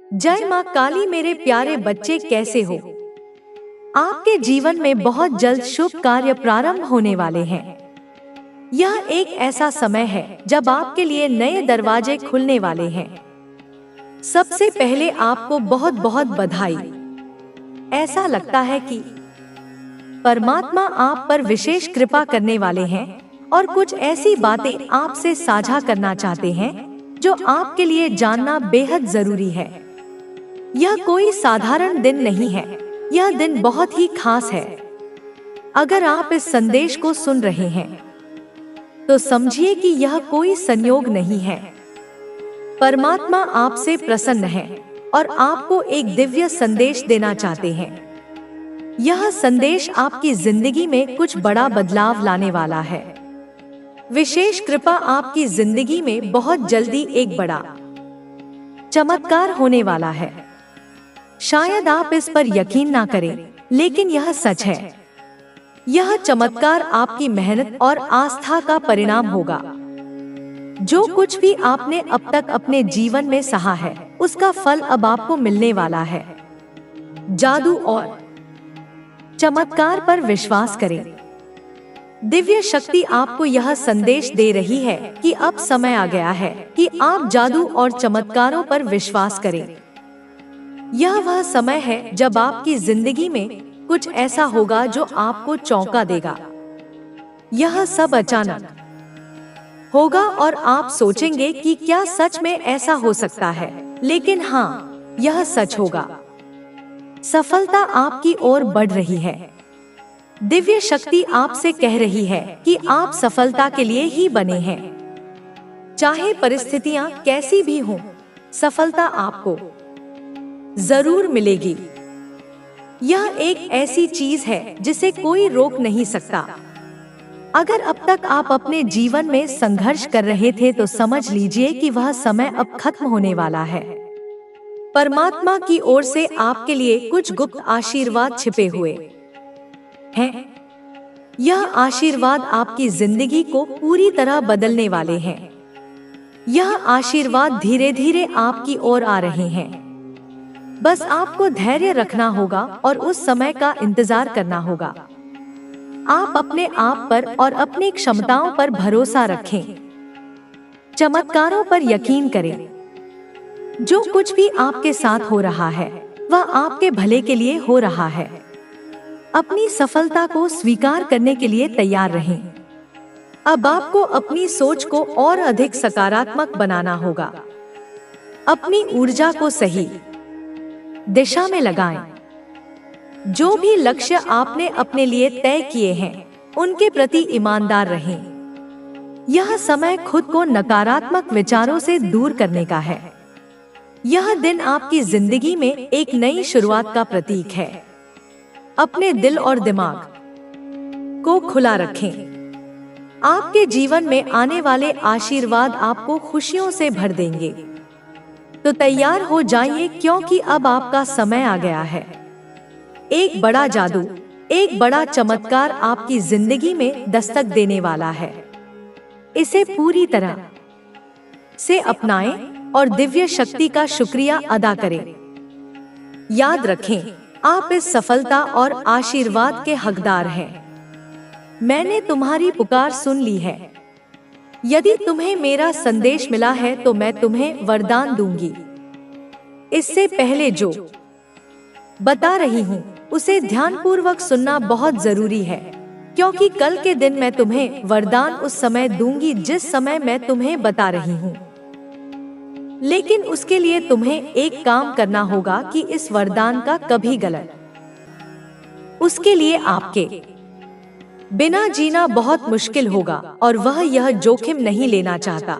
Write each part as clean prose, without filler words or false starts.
जय माँ काली। मेरे प्यारे बच्चे कैसे हो? आपके जीवन में बहुत जल्द शुभ कार्य प्रारंभ होने वाले हैं। यह एक ऐसा समय है जब आपके लिए नए दरवाजे खुलने वाले हैं। सबसे पहले आपको बहुत बहुत बधाई। ऐसा लगता है कि परमात्मा आप पर विशेष कृपा करने वाले हैं और कुछ ऐसी बातें आपसे साझा करना चाहते हैं जो आपके लिए जानना बेहद जरूरी है। यह कोई साधारण दिन नहीं है, यह दिन बहुत ही खास है। अगर आप इस संदेश को सुन रहे हैं तो समझिए कि यह कोई संयोग नहीं है। परमात्मा आपसे प्रसन्न है और आपको एक दिव्य संदेश देना चाहते हैं। यह संदेश आपकी जिंदगी में कुछ बड़ा बदलाव लाने वाला है। विशेष कृपा आपकी जिंदगी में बहुत जल्दी एक बड़ा चमत्कार होने वाला है। शायद आप इस पर यकीन ना करें, लेकिन यह सच है। यह चमत्कार आपकी मेहनत और आस्था का परिणाम होगा। जो कुछ भी आपने अब तक अपने जीवन में सहा है, उसका फल अब आपको मिलने वाला है। जादू और चमत्कार पर विश्वास करें। दिव्य शक्ति आपको यह संदेश दे रही है कि अब समय आ गया है कि आप जादू और चमत्कारों पर विश्वास करें। यह वह समय है जब आपकी जिंदगी में कुछ ऐसा होगा जो आपको चौंका देगा। यह सब अचानक होगा और आप सोचेंगे कि क्या सच में ऐसा हो सकता है, लेकिन हाँ, यह सच होगा। सफलता आपकी ओर बढ़ रही है। दिव्य शक्ति आपसे कह रही है कि आप सफलता के लिए ही बने हैं। चाहे परिस्थितियां कैसी भी हों, सफलता आपको जरूर मिलेगी। यह एक ऐसी चीज है जिसे कोई रोक नहीं सकता। अगर अब तक आप अपने जीवन में संघर्ष कर रहे थे तो समझ लीजिए कि वह समय अब खत्म होने वाला है। परमात्मा की ओर से आपके लिए कुछ गुप्त आशीर्वाद छिपे हुए हैं। यह आशीर्वाद आपकी जिंदगी को पूरी तरह बदलने वाले हैं। यह आशीर्वाद धीरे धीरे आपकी ओर आ रहे हैं। बस आपको धैर्य रखना होगा और उस समय का इंतजार करना होगा। आप अपने आप पर और अपनी क्षमताओं पर भरोसा रखें। चमत्कारों पर यकीन करें। जो कुछ भी आपके साथ हो रहा है, वह आपके भले के लिए हो रहा है। अपनी सफलता को स्वीकार करने के लिए तैयार रहें। अब आपको अपनी सोच को और अधिक सकारात्मक बनाना होगा। अपनी ऊर्जा को सही दिशा में लगाएं। जो भी लक्ष्य आपने अपने लिए तय किए हैं, उनके प्रति ईमानदार रहें। यह समय खुद को नकारात्मक विचारों से दूर करने का है। यह दिन आपकी जिंदगी में एक नई शुरुआत का प्रतीक है। अपने दिल और दिमाग को खुला रखें। आपके जीवन में आने वाले आशीर्वाद आपको खुशियों से भर देंगे। तो तैयार हो जाइए, क्योंकि अब आपका समय आ गया है। एक बड़ा जादू, एक बड़ा चमत्कार आपकी जिंदगी में दस्तक देने वाला है। इसे पूरी तरह से अपनाएं और दिव्य शक्ति का शुक्रिया अदा करें। याद रखें, आप इस सफलता और आशीर्वाद के हकदार हैं। मैंने तुम्हारी पुकार सुन ली है। यदि तुम्हें मेरा संदेश मिला है तो मैं तुम्हें वरदान दूंगी। इससे पहले जो बता रही हूँ उसे ध्यानपूर्वक सुनना बहुत जरूरी है, क्योंकि कल के दिन मैं तुम्हें वरदान उस समय दूंगी जिस समय मैं तुम्हें बता रही हूँ। लेकिन उसके लिए तुम्हें एक काम करना होगा कि इस वरदान का कभी गलत उसके लिए आपके बिना जीना बहुत मुश्किल होगा और वह यह जोखिम नहीं लेना चाहता।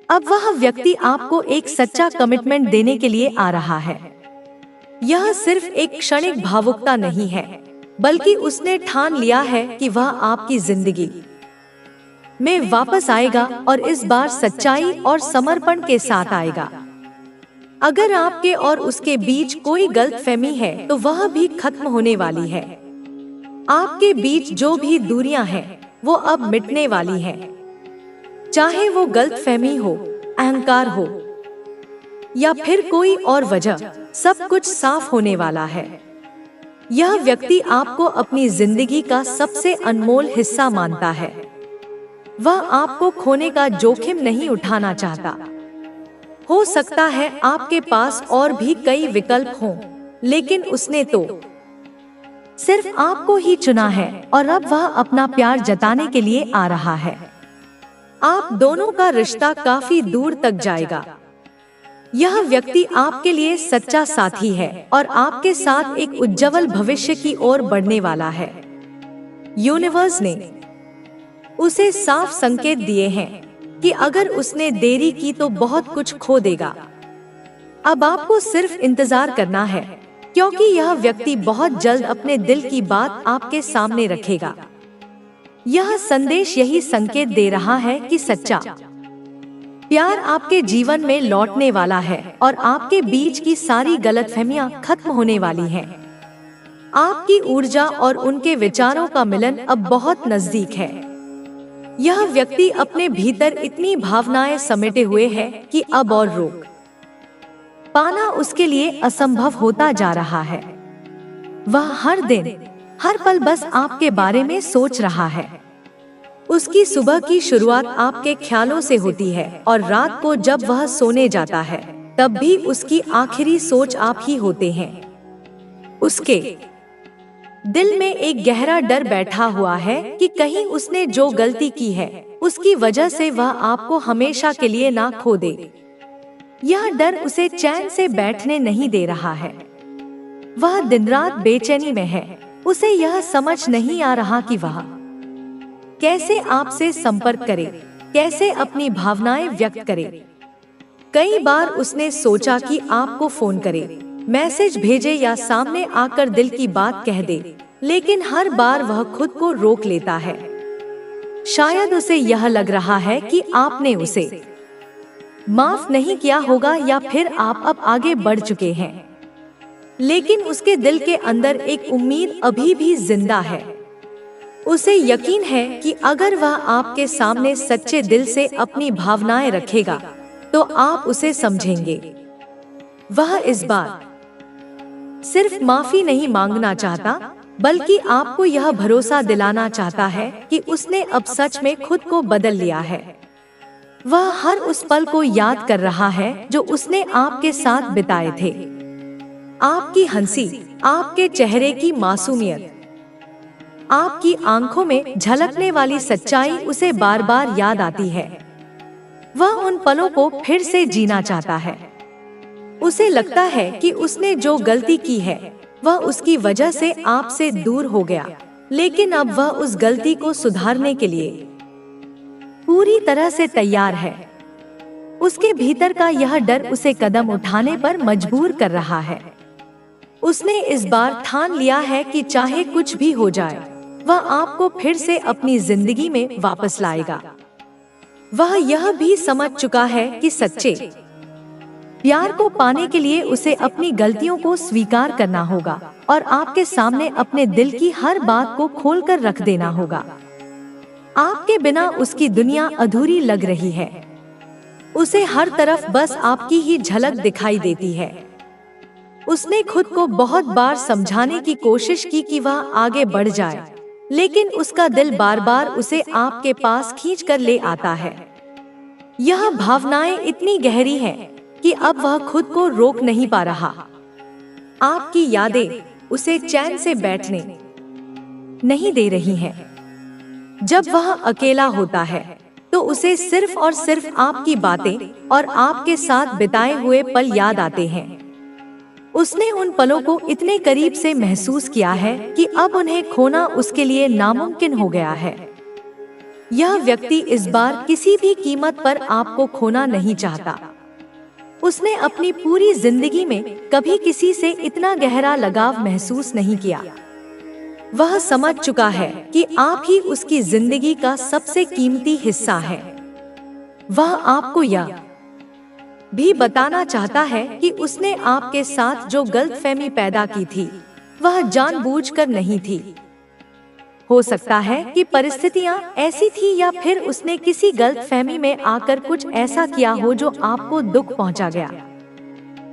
अब वह व्यक्ति आपको एक सच्चा कमिटमेंट देने के लिए आ रहा है। यह सिर्फ एक क्षणिक भावुकता नहीं है, बल्कि उसने ठान लिया है कि वह आपकी जिंदगी में वापस आएगा और इस बार सच्चाई और समर्पण के साथ आएगा। अगर आपके और उसके बीच कोई गलतफहमी है तो वह भी खत्म होने वाली है। आपके बीच जो भी दूरियां हैं, वो अब मिटने वाली हैं। चाहे वो गलतफहमी हो, अहंकार हो, या फिर कोई और वजह, सब कुछ साफ होने वाला है। यह व्यक्ति आपको अपनी जिंदगी का सबसे अनमोल हिस्सा मानता है। वह आपको खोने का जोखिम नहीं उठाना चाहता। हो सकता है आपके पास और भी कई विकल्प हों, लेकिन उसने तो सिर्फ आपको ही चुना है और अब वह अपना प्यार जताने के लिए आ रहा है। आप दोनों का रिश्ता काफी दूर तक जाएगा। यह व्यक्ति आपके लिए सच्चा साथी है और आपके साथ एक उज्जवल भविष्य की ओर बढ़ने वाला है। यूनिवर्स ने उसे साफ संकेत दिए हैं कि अगर उसने देरी की तो बहुत कुछ खो देगा। अब आपको सिर्फ इंतजार करना है, क्योंकि यह व्यक्ति बहुत जल्द अपने दिल की बात आपके सामने रखेगा। यह संदेश यही संकेत दे रहा है कि सच्चा प्यार आपके जीवन में लौटने वाला है और आपके बीच की सारी गलतफहमियां खत्म होने वाली हैं। आपकी ऊर्जा और उनके विचारों का मिलन अब बहुत नजदीक है। यह व्यक्ति अपने भीतर इतनी भावनाएं समेटे हुए है कि अब और रोक पाना उसके लिए असंभव होता जा रहा है। वह हर दिन, हर पल बस आपके बारे में सोच रहा है। उसकी सुबह की शुरुआत आपके ख्यालों से होती है और रात को जब वह सोने जाता है तब भी उसकी आखिरी सोच आप ही होते हैं। उसके दिल में एक गहरा डर बैठा हुआ है कि कहीं उसने जो गलती की है उसकी वजह से वह आपको हमेशा के लिए ना खो दे। यह डर उसे चैन से बैठने नहीं दे रहा है। वह दिन रात बेचैनी में है। उसे यह समझ नहीं आ रहा कि वह कैसे आपसे संपर्क करे, कैसे अपनी भावनाएं व्यक्त करे। कई बार उसने सोचा कि आपको फोन करे, मैसेज भेजे या सामने आकर दिल की बात कह दे, लेकिन हर बार वह खुद को रोक लेता है। शायद उसे यह लग रहा है कि आपने उसे माफ नहीं किया होगा या फिर आप अब आगे बढ़ चुके हैं। लेकिन उसके दिल के अंदर एक उम्मीद अभी भी जिंदा है। उसे यकीन है कि अगर वह आपके सामने सच्चे दिल से अपनी भावनाएं रखेगा तो आप उसे समझेंगे। वह इस बार सिर्फ माफी नहीं मांगना चाहता, बल्कि आपको यह भरोसा दिलाना चाहता है कि उसने अब सच में खुद को बदल लिया है। वह हर उस पल को याद कर रहा है जो उसने आपके साथ बिताए थे। आपकी हंसी, आपके चेहरे की मासूमियत, आपकी आंखों में झलकने वाली सच्चाई उसे बार बार याद आती है। वह उन पलों को फिर से जीना चाहता है। उसे लगता है कि उसने जो गलती की है वह उसकी वजह से आपसे दूर हो गया, लेकिन अब वह उस गलती को सुधारने के लिए पूरी तरह से तैयार है। उसके भीतर का यह डर उसे कदम उठाने पर मजबूर कर रहा है। उसने इस बार ठान लिया है कि चाहे कुछ भी हो जाए, वह आपको फिर से अपनी जिंदगी में वापस लाएगा। वह यह भी समझ चुका है कि सच्चे प्यार को पाने के लिए उसे अपनी गलतियों को स्वीकार करना होगा और आपके सामने अपने दिल की हर बात को खोलकर रख देना होगा। आपके बिना उसकी दुनिया अधूरी लग रही है। उसे हर तरफ बस आपकी ही झलक दिखाई देती है। उसने खुद को बहुत बार समझाने की कोशिश की कि वह आगे बढ़ जाए, लेकिन उसका दिल बार बार उसे आपके पास खींच कर ले आता है। यह भावनाएं इतनी गहरी हैं कि अब वह खुद को रोक नहीं पा रहा। आपकी यादें उसे चैन से बैठने नहीं दे रही हैं। जब वह अकेला होता है तो उसे सिर्फ और सिर्फ आपकी बातें और आपके साथ बिताए हुए पल याद आते हैं। उसने उन पलों को इतने करीब से महसूस किया है कि अब उन्हें खोना उसके लिए नामुमकिन हो गया है। यह व्यक्ति इस बार किसी भी कीमत पर आपको खोना नहीं चाहता। उसने अपनी पूरी जिंदगी में कभी किसी से इतना गहरा लगाव महसूस नहीं किया। वह समझ चुका है कि आप ही उसकी जिंदगी का सबसे कीमती हिस्सा है। वह आपको यह भी बताना चाहता है कि उसने आपके साथ जो गलतफहमी पैदा की थी वह जानबूझकर नहीं थी। हो सकता है कि परिस्थितियां ऐसी थी या फिर उसने किसी गलतफहमी में आकर कुछ ऐसा किया हो जो आपको दुख पहुंचा गया।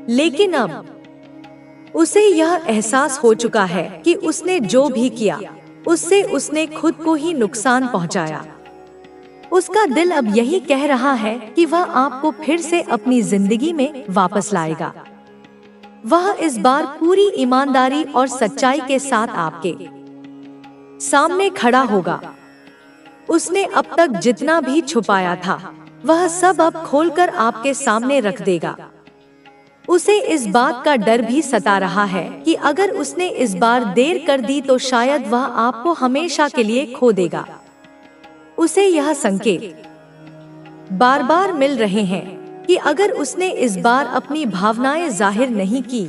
लेकिन अब उसे यह एहसास हो चुका है कि उसने जो भी किया उससे उसने खुद को ही नुकसान पहुंचाया। उसका दिल अब यही कह रहा है कि वह आपको फिर से अपनी जिंदगी में वापस लाएगा। वह इस बार पूरी ईमानदारी और सच्चाई के साथ आपके सामने खड़ा होगा। उसने अब तक जितना भी छुपाया था वह सब अब खोलकर आपके सामने रख देगा। उसे इस बात का डर भी सता रहा है कि अगर उसने इस बार देर कर दी तो शायद वह आपको हमेशा के लिए खो देगा। उसे यह संकेत बार बार मिल रहे हैं कि अगर उसने इस बार अपनी भावनाएं जाहिर नहीं की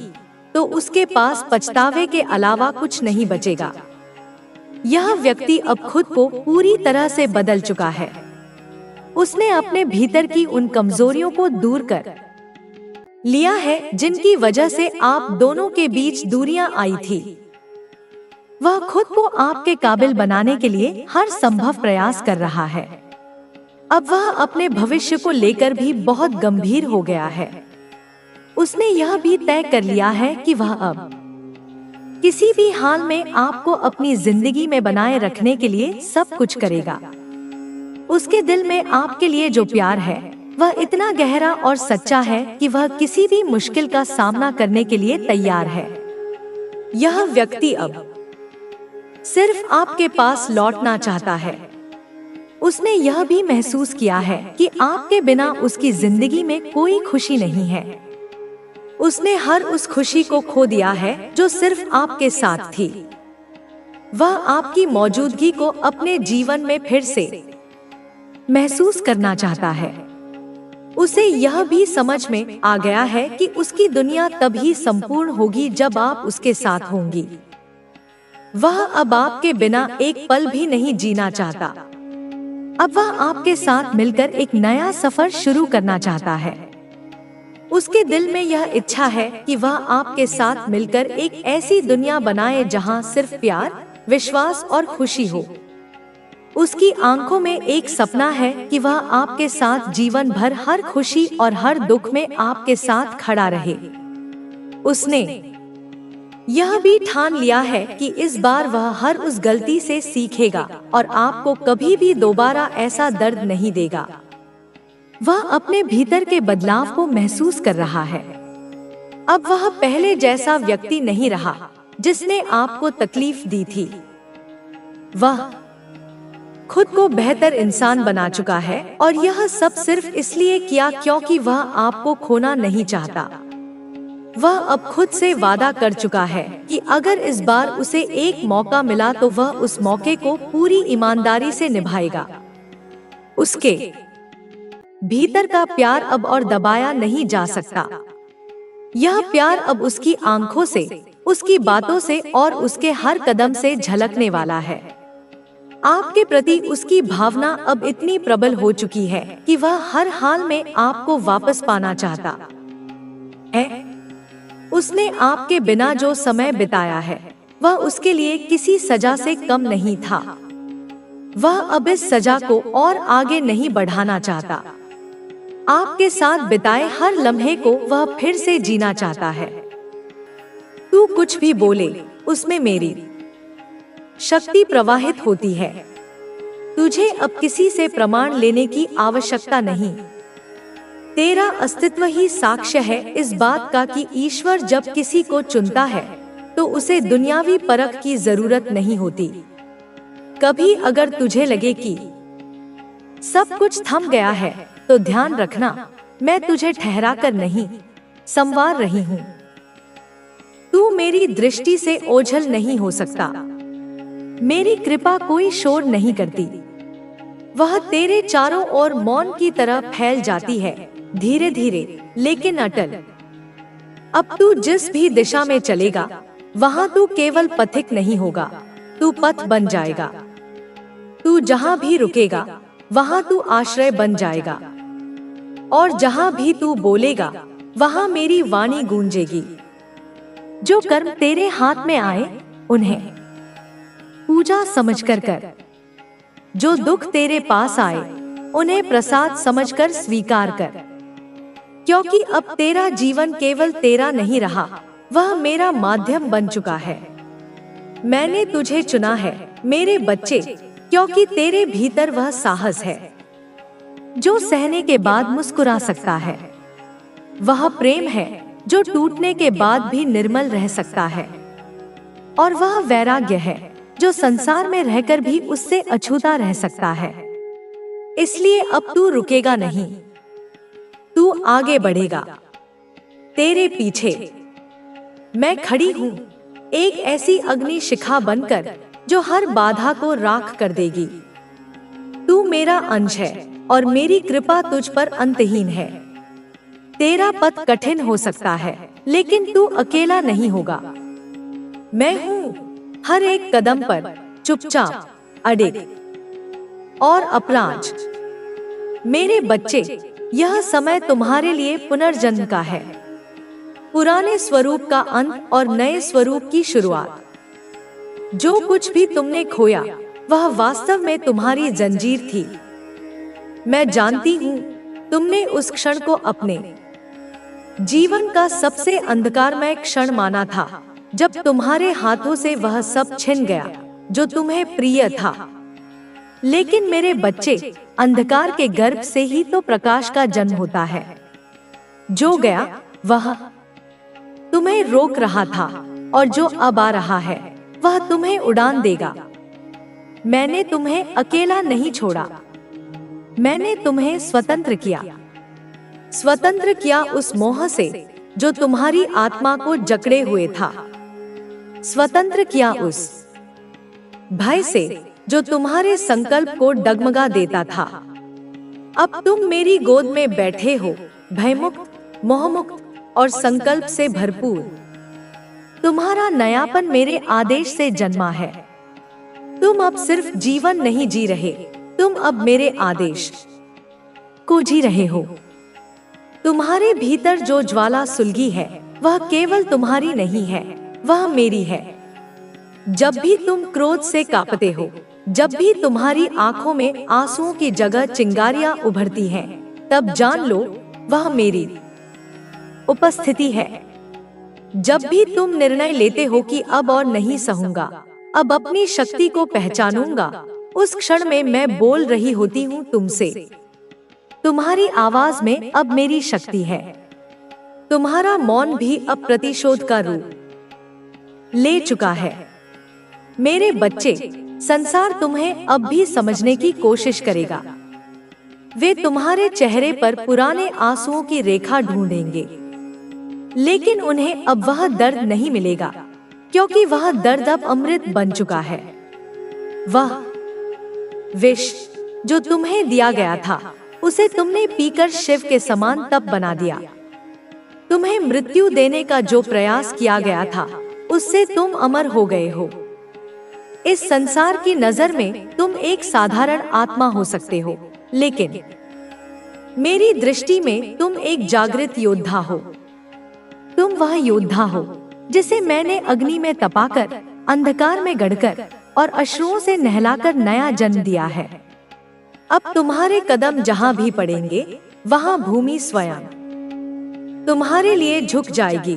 तो उसके पास पछतावे के अलावा कुछ नहीं बचेगा। यह व्यक्ति अब खुद को पूरी तरह से बदल चुका है। उसने अपने भीतर की उन कमजोरियों को दूर कर लिया है जिनकी वजह से आप दोनों के बीच दूरियां आई थी। वह खुद को आपके काबिल बनाने के लिए हर संभव प्रयास कर रहा है। अब वह अपने भविष्य को लेकर भी बहुत गंभीर हो गया है। उसने यह भी तय कर लिया है कि वह अब किसी भी हाल में आपको अपनी जिंदगी में बनाए रखने के लिए सब कुछ करेगा। उसके दिल में आपके लिए जो प्यार है वह इतना गहरा और सच्चा है कि वह किसी भी मुश्किल का सामना करने के लिए तैयार है। यह व्यक्ति अब सिर्फ आपके पास लौटना चाहता है। उसने यह भी महसूस किया है कि आपके बिना उसकी जिंदगी में कोई खुशी नहीं है। उसने हर उस खुशी को खो दिया है जो सिर्फ आपके साथ थी। वह आपकी मौजूदगी को अपने जीवन में फिर से महसूस करना चाहता है। उसे यह भी समझ में आ गया है कि उसकी दुनिया तभी संपूर्ण होगी जब आप उसके साथ होंगी। वह अब आपके बिना एक पल भी नहीं जीना चाहता। अब वह आपके साथ मिलकर एक नया सफर शुरू करना चाहता है। उसके दिल में यह इच्छा है कि वह आपके साथ मिलकर एक ऐसी दुनिया बनाए जहां सिर्फ प्यार, विश्वास और खुशी हो। उसकी आंखों में एक सपना है कि वह आपके साथ जीवन भर हर खुशी और हर दुख में आपके साथ खड़ा रहे। उसने यह भी ठान लिया है कि इस बार वह हर उस गलती से सीखेगा और आपको कभी भी दोबारा ऐसा दर्द नहीं देगा। वह अपने भीतर के बदलाव को महसूस कर रहा है। अब वह पहले जैसा व्यक्ति नहीं रहा जिसने आपको तकलीफ दी थी। वह खुद को बेहतर इंसान बना चुका है और यह सब सिर्फ इसलिए किया क्योंकि वह आपको खोना नहीं चाहता। वह अब खुद से वादा कर चुका है कि अगर इस बार उसे एक मौका मिला तो वह उस मौके को पूरी ईमानदारी से निभाएगा। उसके भीतर का प्यार अब और दबाया नहीं जा सकता। यह प्यार अब उसकी आंखों से, उसकी बातों से और उसके हर कदम से झलकने वाला है। आपके प्रति उसकी भावना अब इतनी प्रबल हो चुकी है कि वह हर हाल में आपको वापस पाना चाहता है। उसने आपके बिना जो समय बिताया है वह उसके लिए किसी सजा से कम नहीं था। वह अब इस सजा को और आगे नहीं बढ़ाना चाहता। आपके साथ बिताए हर लम्हे को वह फिर से जीना चाहता है। तू कुछ भी बोले, उसमें मेरी शक्ति प्रवाहित होती है। तुझे अब किसी से प्रमाण लेने की आवश्यकता नहीं। तेरा अस्तित्व ही साक्ष्य है इस बात का कि ईश्वर जब किसी को चुनता है तो उसे दुनियावी परख की जरूरत नहीं होती। कभी अगर तुझे लगे कि सब कुछ थम गया है तो ध्यान रखना, मैं तुझे ठहरा कर नहीं, संवार रही हूँ। तू मेरी दृष्टि से ओझल नहीं हो सकता। मेरी कृपा कोई शोर नहीं करती। वह तेरे चारों ओर मौन की तरह फैल जाती है, धीरे धीरे लेकिन अटल। अब तू जिस भी दिशा में चलेगा वहां तू केवल पथिक नहीं होगा, तू पथ बन जाएगा। तू जहां भी रुकेगा वहां तू आश्रय बन जाएगा और जहां भी तू बोलेगा वहां मेरी वाणी गूंजेगी। जो कर्म तेरे हाथ में आए उन्हें पूजा समझकर कर। जो दुख तेरे पास आए उन्हें प्रसाद समझकर स्वीकार कर। क्योंकि अब तेरा जीवन केवल तेरा नहीं रहा, वह मेरा माध्यम बन चुका है। मैंने तुझे चुना है मेरे बच्चे, क्योंकि तेरे भीतर वह साहस है जो सहने के बाद मुस्कुरा सकता है। वह प्रेम है जो टूटने के बाद भी निर्मल रह सकता है। और वह वैराग्य है जो संसार में रहकर भी उससे अछूता रह सकता है। इसलिए अब तू रुकेगा नहीं, तू आगे बढ़ेगा। तेरे पीछे मैं खड़ी हूँ, एक ऐसी अग्नि शिखा बनकर जो हर बाधा को राख कर देगी। तू मेरा अंश है और मेरी कृपा तुझ पर अंतहीन है। तेरा पथ कठिन हो सकता है, लेकिन तू अकेला नहीं होगा। मैं हूँ हर एक कदम पर, चुपचाप, अडिग और अपराज। मेरे बच्चे, यह समय तुम्हारे लिए पुनर्जन्म का है, पुराने स्वरूप का अंत और नए स्वरूप की शुरुआत। जो कुछ भी तुमने खोया वह वास्तव में तुम्हारी जंजीर थी। मैं जानती हूँ तुमने उस क्षण को अपने जीवन का सबसे अंधकारमय क्षण माना था, जब तुम्हारे हाथों से वह सब छिन गया जो तुम्हें प्रिय था। लेकिन मेरे बच्चे, अंधकार के गर्भ से ही तो प्रकाश का जन्म होता है। जो गया वह तुम्हें रोक रहा था, और जो अब आ रहा है वह तुम्हें उड़ान देगा। मैंने तुम्हें अकेला नहीं छोड़ा, मैंने तुम्हें स्वतंत्र किया। स्वतंत्र किया उस मोह से जो तुम्हारी आत्मा को जकड़े हुए था। स्वतंत्र किया उस भय से जो तुम्हारे संकल्प को डगमगा देता था। अब तुम मेरी गोद में बैठे हो, भयमुक्त, मोहमुक्त और संकल्प से भरपूर। तुम्हारा नयापन मेरे आदेश से जन्मा है। तुम अब सिर्फ जीवन नहीं जी रहे, तुम अब मेरे आदेश को जी रहे हो। तुम्हारे भीतर जो ज्वाला सुलगी है वह केवल तुम्हारी नहीं है, वह मेरी है। जब भी तुम क्रोध से कांपते हो, जब भी तुम्हारी आंखों में आंसुओं की जगह चिंगारियां उभरती हैं, तब जान लो वह मेरी उपस्थिति है। जब भी तुम निर्णय लेते हो कि अब और नहीं सहूंगा, अब अपनी शक्ति को पहचानूंगा, उस क्षण में मैं बोल रही होती हूँ तुमसे। तुम्हारी आवाज में अब मेरी शक्ति है। तुम्हारा मौन भी अब प्रतिशोध का रूप ले चुका है। मेरे बच्चे, संसार तुम्हें अब भी समझने की कोशिश करेगा। वे तुम्हारे चेहरे पर पुराने आंसुओं की रेखा ढूंढेंगे, लेकिन उन्हें अब वह दर्द नहीं मिलेगा, क्योंकि वह दर्द अब अमृत बन चुका है। वह विष जो तुम्हें दिया गया था, उसे तुमने पीकर शिव के समान तप बना दिया। तुम्हें मृत्यु देने का जो प्रयास किया गया था, उससे तुम अमर हो गए हो। इस संसार की नजर में तुम एक साधारण आत्मा हो सकते हो, लेकिन मेरी दृष्टि में तुम एक जागृत योद्धा हो। तुम वह योद्धा हो जिसे मैंने अग्नि में तपाकर, अंधकार में गढ़कर और अश्रुओं से नहलाकर नया जन्म दिया है। अब तुम्हारे कदम जहां भी पड़ेंगे, वहां भूमि स्वयं तुम्हारे लिए झुक जाएगी।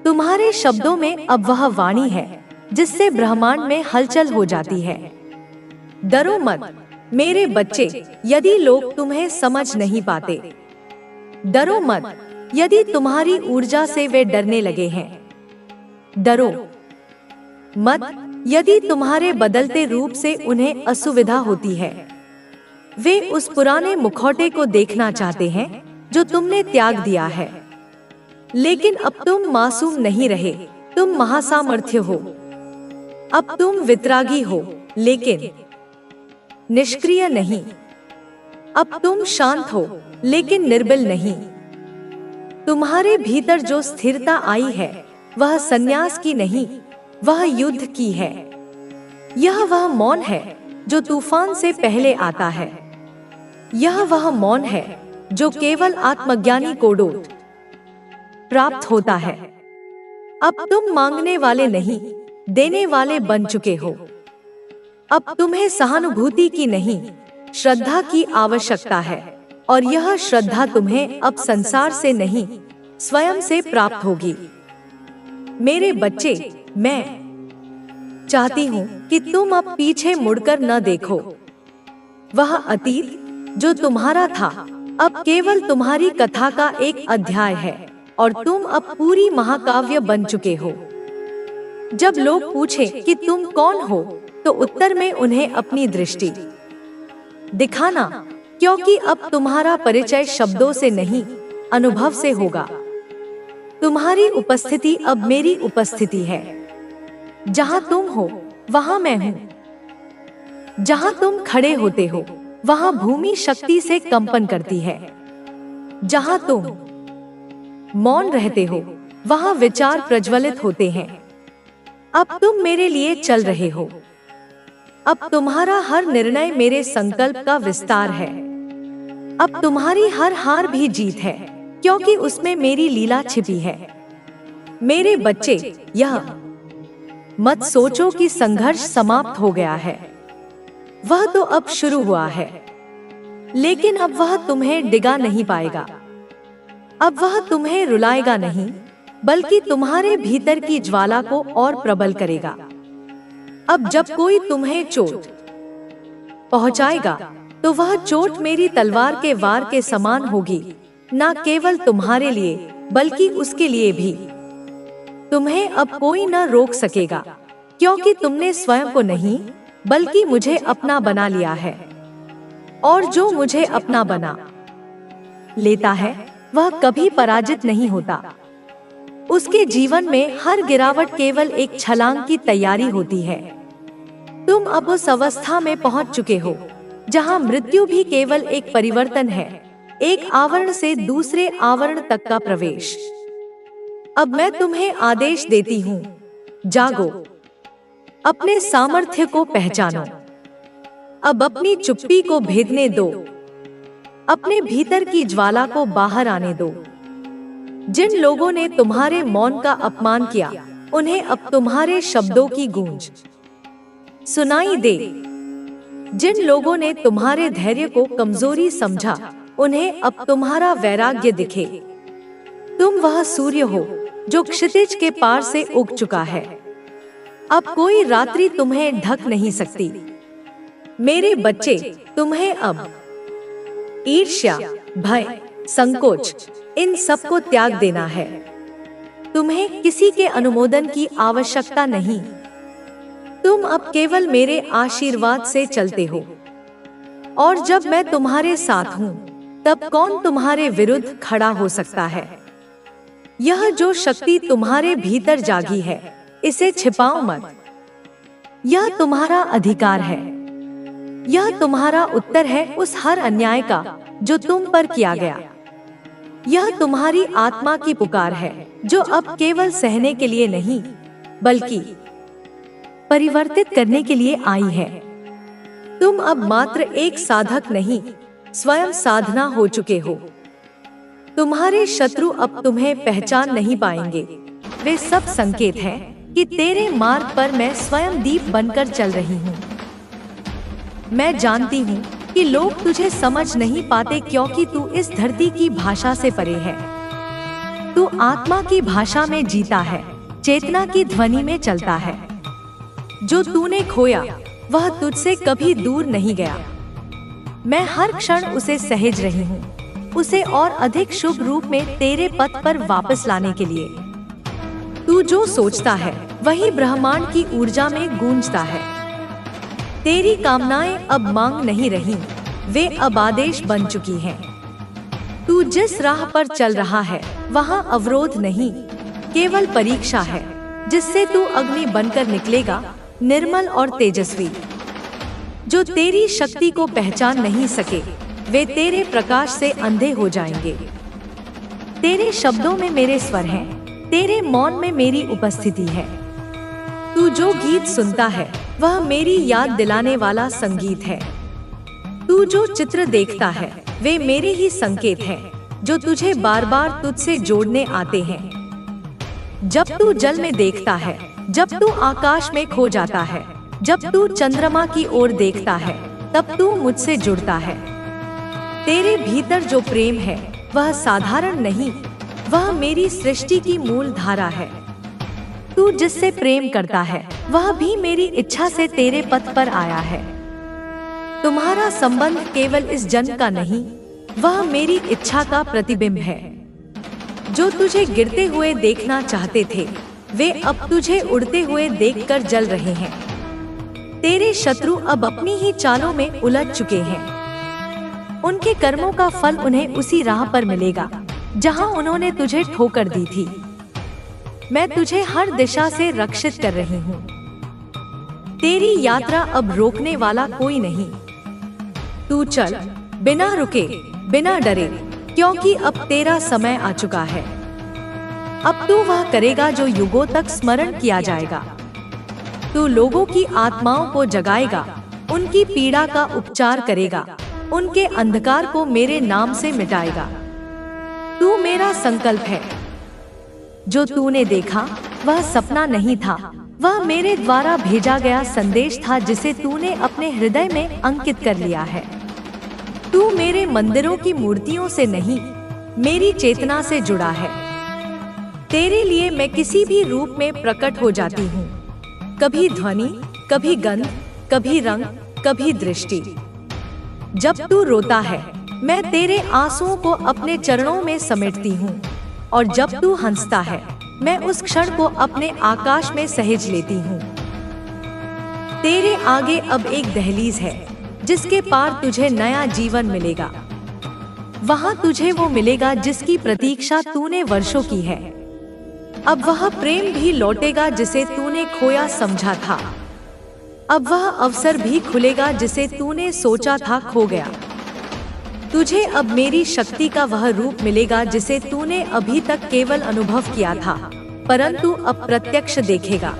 तुम्हारे शब्दों में अब वह वाणी है जिससे ब्रह्मांड में हलचल हो जाती है। डरो मत मेरे बच्चे, यदि लोग तुम्हें समझ नहीं पाते। डरो मत यदि तुम्हारी ऊर्जा से वे डरने लगे हैं। डरो मत यदि तुम्हारे बदलते रूप से उन्हें असुविधा होती है। वे उस पुराने मुखौटे को देखना चाहते हैं जो तुमने त्याग दिया है। लेकिन अब तुम मासूम नहीं रहे, तुम महासामर्थ्य हो। अब तुम वितरागी हो, लेकिन निष्क्रिय नहीं। अब तुम शांत हो, लेकिन निर्बल नहीं। तुम्हारे भीतर जो स्थिरता आई है, वह संन्यास की नहीं, वह युद्ध की है। यह वह मौन है जो तूफान से पहले आता है। यह वह मौन है जो केवल आत्मज्ञानी को डोट प्राप्त होता है। अब तुम मांगने वाले नहीं, देने वाले बन चुके हो। अब तुम्हें सहानुभूति की नहीं, श्रद्धा की आवश्यकता है। और यह श्रद्धा तुम्हें अब संसार से नहीं, स्वयं से प्राप्त होगी। मेरे बच्चे, मैं चाहती हूँ कि तुम अब पीछे मुड़कर न देखो। वह अतीत जो तुम्हारा था अब केवल तुम्हारी कथा का एक अध्याय है और तुम अब पूरी महाकाव्य बन चुके हो। जब लोग पूछे कि तुम कौन हो, तो उत्तर में उन्हें अपनी दृष्टि दिखाना, क्योंकि अब तुम्हारा परिचय शब्दों से नहीं, अनुभव से होगा। तुम्हारी उपस्थिति अब मेरी उपस्थिति है। जहाँ तुम हो वहाँ मैं हूँ। जहाँ तुम खड़े होते हो वहाँ भूमि शक्ति से कंपन करती है। जहाँ तुम मौन रहते हो वहाँ विचार प्रज्वलित होते हैं। अब तुम मेरे लिए चल रहे हो। अब तुम्हारा हर निर्णय मेरे संकल्प का विस्तार है। अब तुम्हारी हर हार भी जीत है, क्योंकि उसमें मेरी लीला छिपी है। मेरे बच्चे, यह मत सोचो कि संघर्ष समाप्त हो गया है। वह तो अब शुरू हुआ है, लेकिन अब वह तुम्हें डिगा नहीं पाएगा। अब वह तुम्हें रुलाएगा नहीं, बल्कि तुम्हारे भीतर की ज्वाला को और प्रबल करेगा। अब जब कोई तुम्हें चोट पहुंचाएगा, तो वह चोट मेरी तलवार के वार के समान होगी, न केवल तुम्हारे लिए बल्कि उसके लिए भी। तुम्हें अब कोई न रोक सकेगा, क्योंकि तुमने स्वयं को नहीं बल्कि मुझे अपना बना लिया है। और जो मुझे अपना बना लेता है वह कभी पराजित नहीं होता। उसके जीवन में हर गिरावट केवल एक छलांग की तैयारी होती है। तुम अब उस अवस्था में पहुंच चुके हो जहां मृत्यु भी केवल एक परिवर्तन है, एक आवरण से दूसरे आवरण तक का प्रवेश। अब मैं तुम्हें आदेश देती हूँ, जागो, अपने सामर्थ्य को पहचानो। अब अपनी चुप्पी को भेदने दो, अपने भीतर की ज्वाला को बाहर आने दो। जिन लोगों ने तुम्हारे मौन का अपमान किया, उन्हें अब तुम्हारे शब्दों की गूंज सुनाई दे। जिन लोगों ने तुम्हारे धैर्य को कमजोरी समझा, उन्हें अब तुम्हारा वैराग्य दिखे। तुम वह सूर्य हो जो क्षितिज के पार से उग चुका है। अब कोई रात्रि तुम्हें ढक नहीं सकती। मेरे बच्चे, तुम्हें अब ईर्ष्या, भय, संकोच, इन सब को त्याग देना है। तुम्हें किसी के अनुमोदन की आवश्यकता नहीं। तुम अब केवल मेरे आशीर्वाद से चलते हो। और जब मैं तुम्हारे साथ हूँ, तब कौन तुम्हारे विरुद्ध खड़ा हो सकता है? यह जो शक्ति तुम्हारे भीतर जागी है, इसे छिपाओ मत। यह तुम्हारा अधिकार है। यह तुम्हारा उत्तर है उस हर अन्याय का जो तुम पर किया गया। यह तुम्हारी आत्मा की पुकार है, जो अब केवल सहने के लिए नहीं, बल्कि परिवर्तित करने के लिए आई है। तुम अब मात्र एक साधक नहीं, स्वयं साधना हो चुके हो। तुम्हारे शत्रु अब तुम्हें पहचान नहीं पाएंगे। वे सब संकेत हैं कि तेरे मार्ग पर मैं स्वयं दीप बनकर चल रही हूँ। मैं जानती हूँ कि लोग तुझे समझ नहीं पाते, क्योंकि तू इस धरती की भाषा से परे है। तू आत्मा की भाषा में जीता है, चेतना की ध्वनि में चलता है। जो तूने खोया वह तुझसे कभी दूर नहीं गया। मैं हर क्षण उसे सहेज रही हूँ, उसे और अधिक शुभ रूप में तेरे पथ पर वापस लाने के लिए। तू जो सोचता है वही ब्रह्मांड की ऊर्जा में गूंजता है। तेरी कामनाएं अब मांग नहीं रही, वे अब आदेश बन चुकी हैं। तू जिस राह पर चल रहा है वहाँ अवरोध नहीं, केवल परीक्षा है, जिससे तू अग्नि बनकर निकलेगा, निर्मल और तेजस्वी। जो तेरी शक्ति को पहचान नहीं सके, वे तेरे प्रकाश से अंधे हो जाएंगे। तेरे शब्दों में मेरे स्वर हैं, तेरे मौन में मेरी उपस्थिति है। तू जो गीत सुनता है वह मेरी याद दिलाने वाला संगीत है। तू जो चित्र देखता है वे मेरे ही संकेत हैं, जो तुझे बार बार तुझसे जोड़ने आते हैं। जब तू जल में देखता है, जब तू आकाश में खो जाता है, जब तू चंद्रमा की ओर देखता है, तब तू मुझसे जुड़ता है। तेरे भीतर जो प्रेम है वह साधारण नहीं, वह मेरी सृष्टि की मूल धारा है। तू जिससे प्रेम करता है वह भी मेरी इच्छा से तेरे पथ पर आया है। तुम्हारा संबंध केवल इस जन्म का नहीं, वह मेरी इच्छा का प्रतिबिंब है। जो तुझे गिरते हुए देखना चाहते थे वे अब तुझे उड़ते हुए देखकर जल रहे हैं। तेरे शत्रु अब अपनी ही चालों में उलझ चुके हैं। उनके कर्मों का फल उन्हें उसी राह पर मिलेगा जहां उन्होंने तुझे ठोकर दी थी। मैं तुझे हर दिशा से रक्षित कर रही हूँ। तेरी यात्रा अब रोकने वाला कोई नहीं। तू चल, बिना रुके, बिना डरे, क्योंकि अब तेरा समय आ चुका है। अब तू वह करेगा जो युगों तक स्मरण किया जाएगा। तू लोगों की आत्माओं को जगाएगा, उनकी पीड़ा का उपचार करेगा, उनके अंधकार को मेरे नाम से मिटाएगा। तू मेरा संकल्प है। जो तूने देखा वह सपना नहीं था, वह मेरे द्वारा भेजा गया संदेश था जिसे तूने अपने हृदय में अंकित कर लिया है। तू मेरे मंदिरों की मूर्तियों से नहीं, मेरी चेतना से जुड़ा है। तेरे लिए मैं किसी भी रूप में प्रकट हो जाती हूँ। कभी ध्वनि, कभी गंध, कभी रंग, कभी दृष्टि। जब तू रोता है मैं तेरे आंसुओं को अपने चरणों में समेटती हूँ, और जब तू हंसता है मैं उस क्षण को अपने आकाश में सहेज लेती हूँ। तेरे आगे अब एक दहलीज है जिसके पार तुझे नया जीवन मिलेगा। वहाँ तुझे वो मिलेगा जिसकी प्रतीक्षा तूने वर्षों की है। अब वह प्रेम भी लौटेगा जिसे तूने खोया समझा था। अब वह अवसर भी खुलेगा जिसे तूने सोचा था खो गया। तुझे अब मेरी शक्ति का वह रूप मिलेगा जिसे तूने अभी तक केवल अनुभव किया था, परंतु अब प्रत्यक्ष देखेगा।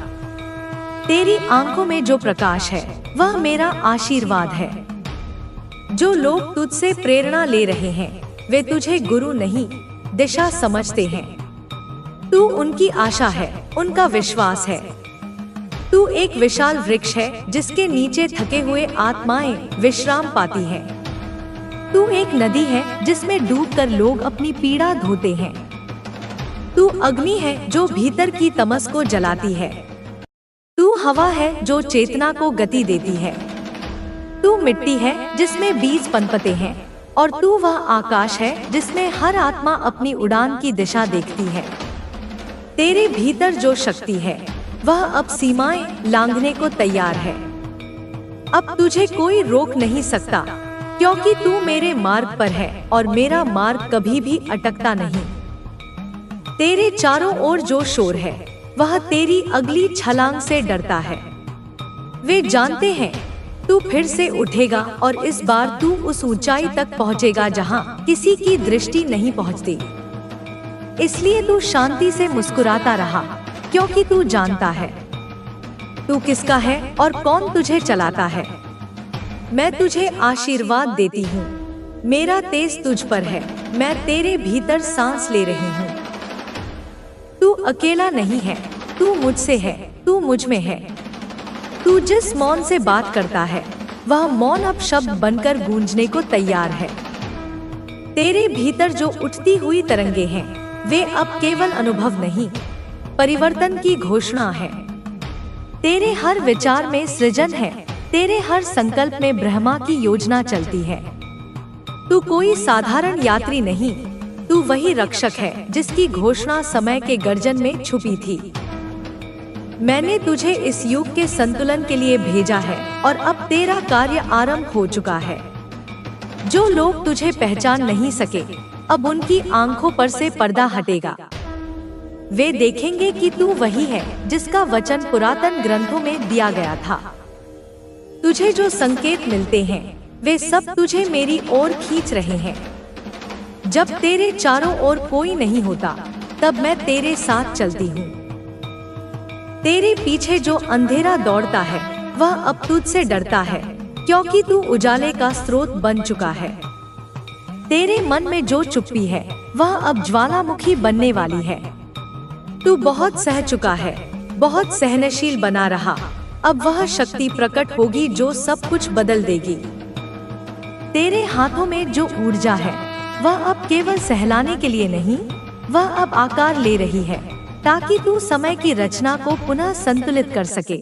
तेरी आंखों में जो प्रकाश है वह मेरा आशीर्वाद है। जो लोग तुझसे प्रेरणा ले रहे हैं वे तुझे गुरु नहीं, दिशा समझते हैं। तू उनकी आशा है, उनका विश्वास है। तू एक विशाल वृक्ष है जिसके नीचे थके हुए आत्माएं विश्राम पाती हैं। तू एक नदी है जिसमें डूबकर लोग अपनी पीड़ा धोते हैं। तू अग्नि है जो भीतर की तमस को जलाती है। तू हवा है जो चेतना को गति देती है। तू मिट्टी है जिसमें बीज पनपते हैं, और तू वह आकाश है जिसमें हर आत्मा अपनी उड़ान की दिशा देखती है। तेरे भीतर जो शक्ति है वह अब सीमाएं लांघने को तैयार है। अब तुझे कोई रोक नहीं सकता, क्योंकि तू मेरे मार्ग पर है और मेरा मार्ग कभी भी अटकता नहीं। तेरे चारों ओर जो शोर है वह तेरी अगली छलांग से डरता है। वे जानते हैं तू फिर से उठेगा और इस बार तू उस ऊंचाई तक पहुंचेगा जहां किसी की दृष्टि नहीं पहुंचती। इसलिए तू शांति से मुस्कुराता रहा, क्योंकि तू जानता है तू किसका है और कौन तुझे चलाता है। मैं तुझे आशीर्वाद देती हूँ। मेरा तेज तुझ पर है, मैं तेरे भीतर सांस ले रही हूँ। तू अकेला नहीं है, तू मुझसे है, तू मुझ में है। तू जिस मौन से बात करता है वह मौन अब शब्द बनकर गूंजने को तैयार है। तेरे भीतर जो उठती हुई तरंगे हैं वे अब केवल अनुभव नहीं, परिवर्तन की घोषणा है। तेरे हर विचार में सृजन है, तेरे हर संकल्प में ब्रह्मा की योजना चलती है। तू कोई साधारण यात्री नहीं, तू वही रक्षक है जिसकी घोषणा समय के गर्जन में छुपी थी। मैंने तुझे इस युग के संतुलन के लिए भेजा है और अब तेरा कार्य आरंभ हो चुका है। जो लोग तुझे पहचान नहीं सके अब उनकी आंखों पर से पर्दा हटेगा। वे देखेंगे कि तू वही है जिसका वचन पुरातन ग्रंथों में दिया गया था। तुझे जो संकेत मिलते हैं वे सब तुझे मेरी ओर खींच रहे हैं। जब तेरे चारों ओर कोई नहीं होता तब मैं तेरे साथ चलती हूँ। तेरे पीछे जो अंधेरा दौड़ता है वह अब तुझसे डरता है, क्योंकि तू उजाले का स्रोत बन चुका है। तेरे मन में जो चुप्पी है वह अब ज्वालामुखी बनने वाली है। तू बहुत सह चुका है, बहुत सहनशील बना रहा। अब वह शक्ति प्रकट होगी जो सब कुछ बदल देगी। तेरे हाथों में जो ऊर्जा है वह अब केवल सहलाने के लिए नहीं, वह अब आकार ले रही है ताकि तू समय की रचना को पुनः संतुलित कर सके।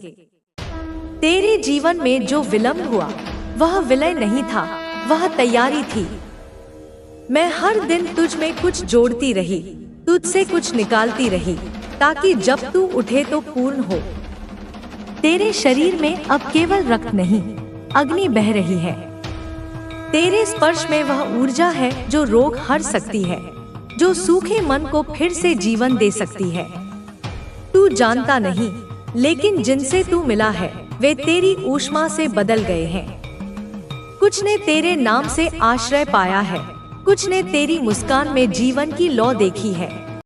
तेरे जीवन में जो विलंब हुआ वह विलय नहीं था, वह तैयारी थी। मैं हर दिन तुझ में कुछ जोड़ती रही, तुझसे कुछ निकालती रही, ताकि जब तू उठे तो पूर्ण हो। तेरे शरीर में अब केवल रक्त नहीं, अग्नि बह रही है। तेरे स्पर्श में वह ऊर्जा है जो रोग हर सकती है, जो सूखे मन को फिर से जीवन दे सकती है। तू जानता नहीं, लेकिन जिनसे तू मिला है वे तेरी ऊष्मा से बदल गए हैं। कुछ ने तेरे नाम से आश्रय पाया है, कुछ ने तेरी मुस्कान में जीवन की लौ देखी है।